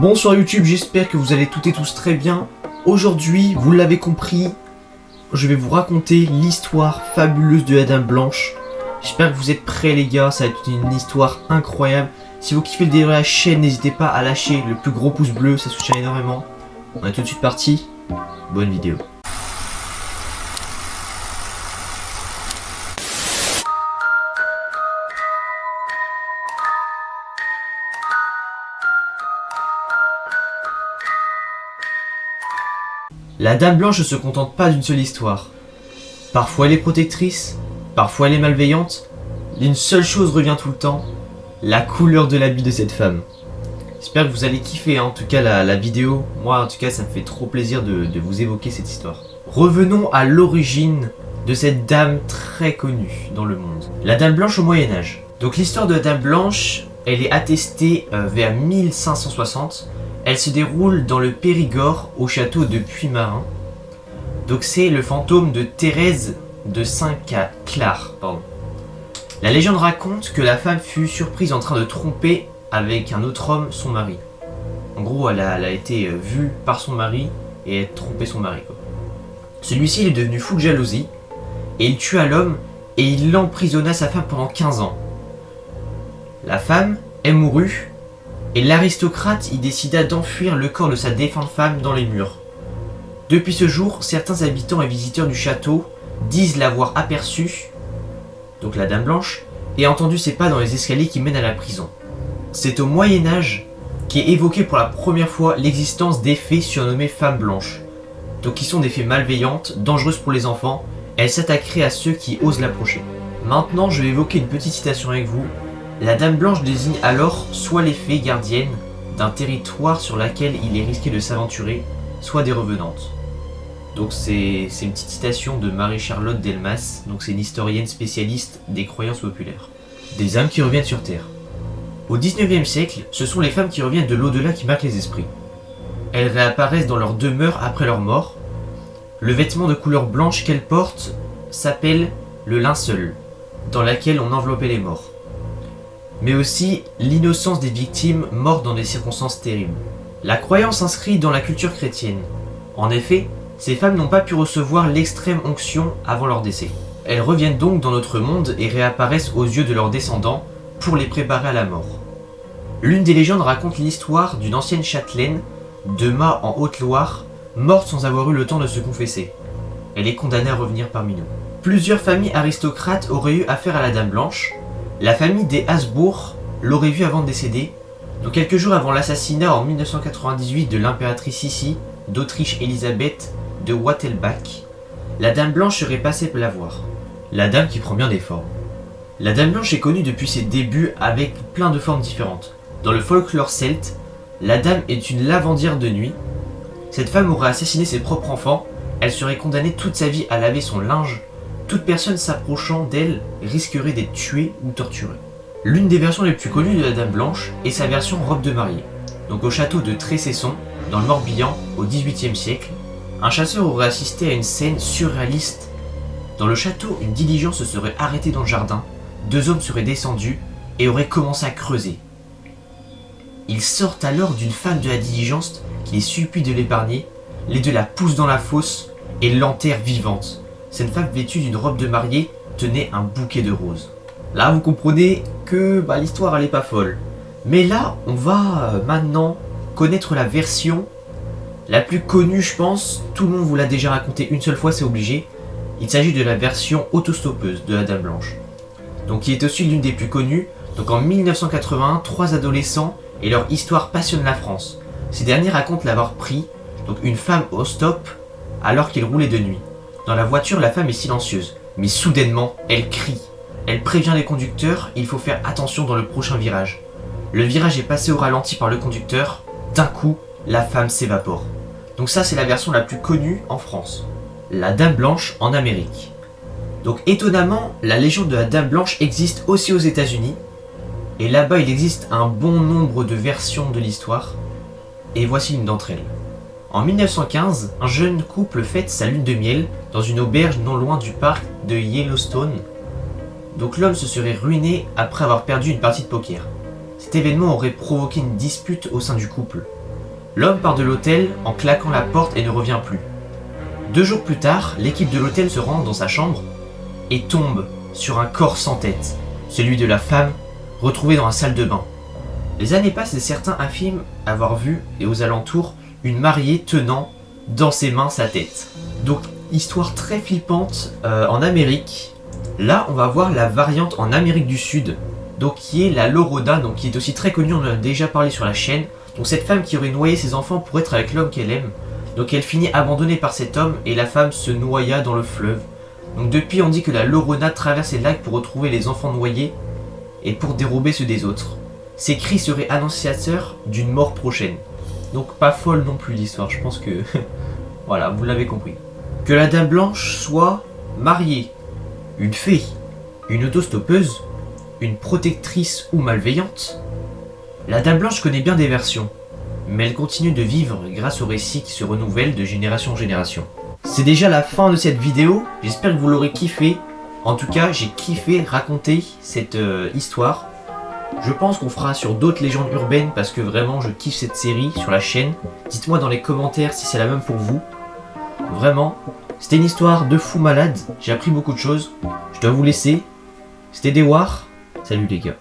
Bonsoir YouTube, j'espère que vous allez toutes et tous très bien. Aujourd'hui, vous l'avez compris, je vais vous raconter l'histoire fabuleuse de la Dame Blanche. J'espère que vous êtes prêts les gars, ça va être une histoire incroyable. Si vous kiffez le délire de la chaîne, n'hésitez pas à lâcher le plus gros pouce bleu, ça soutient énormément. On est tout de suite parti, bonne vidéo. La Dame Blanche ne se contente pas d'une seule histoire. Parfois elle est protectrice, parfois elle est malveillante. Une seule chose revient tout le temps, la couleur de l'habit de cette femme. J'espère que vous allez kiffer en tout cas la vidéo. Moi en tout cas ça me fait trop plaisir de vous évoquer cette histoire. Revenons à l'origine de cette dame très connue dans le monde. La Dame Blanche au Moyen-Âge. Donc l'histoire de la Dame Blanche, elle est attestée vers 1560. Elle se déroule dans le Périgord, au château de Puymarin. Donc c'est le fantôme de Thérèse de Saint-Clar. La légende raconte que la femme fut surprise en train de tromper avec un autre homme son mari. En gros, elle a été vue par son mari et elle a trompé son mari, quoi. Celui-ci est devenu fou de jalousie et il tua l'homme et il emprisonna sa femme pendant 15 ans. La femme est mourue. Et l'aristocrate y décida d'enfuir le corps de sa défunte femme dans les murs. Depuis ce jour, certains habitants et visiteurs du château disent l'avoir aperçue, donc la Dame Blanche, et entendu ses pas dans les escaliers qui mènent à la prison. C'est au Moyen-Âge qu'est évoquée pour la première fois l'existence des fées surnommées femmes blanches, donc qui sont des fées malveillantes, dangereuses pour les enfants. Elles s'attaqueraient à ceux qui osent l'approcher. Maintenant, je vais évoquer une petite citation avec vous. La Dame Blanche désigne alors soit les fées gardiennes d'un territoire sur laquelle il est risqué de s'aventurer, soit des revenantes. Donc c'est une petite citation de Marie-Charlotte Delmas, donc c'est une historienne spécialiste des croyances populaires. Des âmes qui reviennent sur Terre. Au 19e siècle, ce sont les femmes qui reviennent de l'au-delà qui marquent les esprits. Elles réapparaissent dans leur demeure après leur mort. Le vêtement de couleur blanche qu'elles portent s'appelle le linceul, dans laquelle on enveloppait les morts. Mais aussi l'innocence des victimes mortes dans des circonstances terribles. La croyance s'inscrit dans la culture chrétienne. En effet, ces femmes n'ont pas pu recevoir l'extrême onction avant leur décès. Elles reviennent donc dans notre monde et réapparaissent aux yeux de leurs descendants pour les préparer à la mort. L'une des légendes raconte l'histoire d'une ancienne châtelaine de Mas en Haute-Loire, morte sans avoir eu le temps de se confesser. Elle est condamnée à revenir parmi nous. Plusieurs familles aristocrates auraient eu affaire à la Dame Blanche. La famille des Habsbourg l'aurait vue avant de décéder, donc quelques jours avant l'assassinat en 1998 de l'impératrice Sissi d'Autriche Elisabeth de Wattelbach. La Dame Blanche serait passée la voir. La dame qui prend bien des formes. La Dame Blanche est connue depuis ses débuts avec plein de formes différentes. Dans le folklore celte, la dame est une lavandière de nuit. Cette femme aurait assassiné ses propres enfants, elle serait condamnée toute sa vie à laver son linge. Toute personne s'approchant d'elle risquerait d'être tuée ou torturée. L'une des versions les plus connues de la Dame Blanche est sa version robe de mariée. Donc au château de Tressesson, dans le Morbihan, au XVIIIe siècle, un chasseur aurait assisté à une scène surréaliste. Dans le château, une diligence se serait arrêtée dans le jardin, deux hommes seraient descendus et auraient commencé à creuser. Ils sortent alors d'une femme de la diligence qui les supplie de l'épargner, les deux la poussent dans la fosse et l'enterrent vivante. Cette femme vêtue d'une robe de mariée tenait un bouquet de roses. Là vous comprenez que l'histoire elle est pas folle. Mais là on va maintenant connaître la version la plus connue, je pense. Tout le monde vous l'a déjà raconté une seule fois, c'est obligé. Il s'agit de la version autostoppeuse de la Dame Blanche. Donc qui est aussi l'une des plus connues. Donc en 1981, 3 adolescents et leur histoire passionnent la France. Ces derniers racontent l'avoir pris, donc une femme au stop alors qu'ils roulaient de nuit. Dans la voiture, la femme est silencieuse, mais soudainement, elle crie. Elle prévient les conducteurs, il faut faire attention dans le prochain virage. Le virage est passé au ralenti par le conducteur, d'un coup, la femme s'évapore. Donc ça, c'est la version la plus connue en France. La Dame Blanche en Amérique. Donc étonnamment, la légende de la Dame Blanche existe aussi aux États-Unis. Et là-bas, il existe un bon nombre de versions de l'histoire. Et voici une d'entre elles. En 1915, un jeune couple fête sa lune de miel dans une auberge non loin du parc de Yellowstone. Donc l'homme se serait ruiné après avoir perdu une partie de poker. Cet événement aurait provoqué une dispute au sein du couple. L'homme part de l'hôtel en claquant la porte et ne revient plus. 2 jours plus tard, l'équipe de l'hôtel se rend dans sa chambre et tombe sur un corps sans tête, celui de la femme retrouvée dans la salle de bain. Les années passent et certains affirment avoir vu, et aux alentours, une mariée tenant dans ses mains sa tête. Donc, histoire très flippante en Amérique. Là, on va voir la variante en Amérique du Sud, donc qui est la Loroda, donc qui est aussi très connue, on en a déjà parlé sur la chaîne. Donc cette femme qui aurait noyé ses enfants pour être avec l'homme qu'elle aime. Donc elle finit abandonnée par cet homme et la femme se noya dans le fleuve. Donc depuis, on dit que la Lorona traverse les lacs pour retrouver les enfants noyés et pour dérober ceux des autres. Ces cris seraient annonciateurs d'une mort prochaine. Donc pas folle non plus l'histoire, je pense que... voilà, vous l'avez compris. Que la Dame Blanche soit mariée, une fée, une autostoppeuse, une protectrice ou malveillante, la Dame Blanche connaît bien des versions, mais elle continue de vivre grâce aux récits qui se renouvellent de génération en génération. C'est déjà la fin de cette vidéo, j'espère que vous l'aurez kiffé. En tout cas, j'ai kiffé raconter cette histoire. Je pense qu'on fera sur d'autres légendes urbaines parce que vraiment je kiffe cette série sur la chaîne. Dites-moi dans les commentaires si c'est la même pour vous. Vraiment, c'était une histoire de fou malade, j'ai appris beaucoup de choses. Je dois vous laisser. C'était Dewar, salut les gars.